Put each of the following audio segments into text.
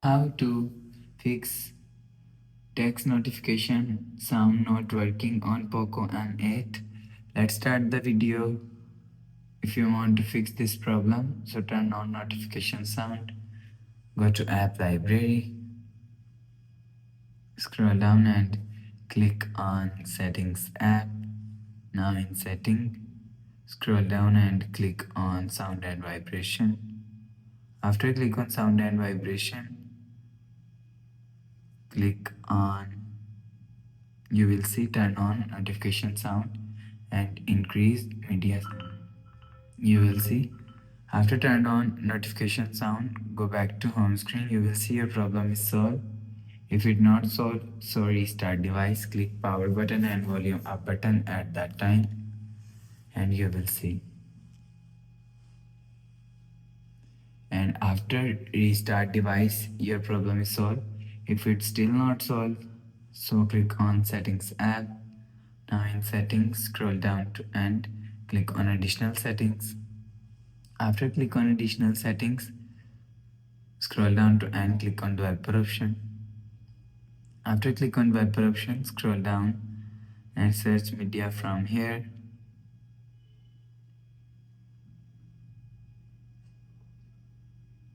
How to fix text notification sound not working on Poco M8. Let's start the video. If you want to fix this problem, so turn on notification sound, go to app library, scroll down and click on settings app. Now in setting, scroll down and click on sound and vibration. After click on sound and vibration, click on, you will see turn on notification sound and increase media sound. You will see after turn on notification sound, go back to home screen. You will see your problem is solved. If it not solved, so restart device, click power button and volume up button at that time, and you will see. And after restart device, your problem is solved. If it's still not solved, so click on settings app. Now in settings, scroll down to and click on additional settings. After click on additional settings, scroll down to and click on developer option. After click on developer option, scroll down and search media from here.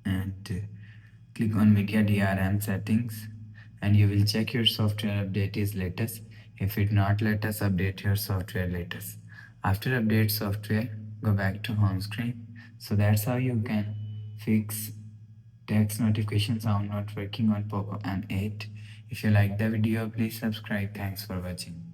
And click on media DRM settings, and you will check your software update is latest. If it not latest, update your software latest. After update software, go back to home screen. So that's how you can fix text notification sound not working on Poco M8. If you like the video, please subscribe. Thanks for watching.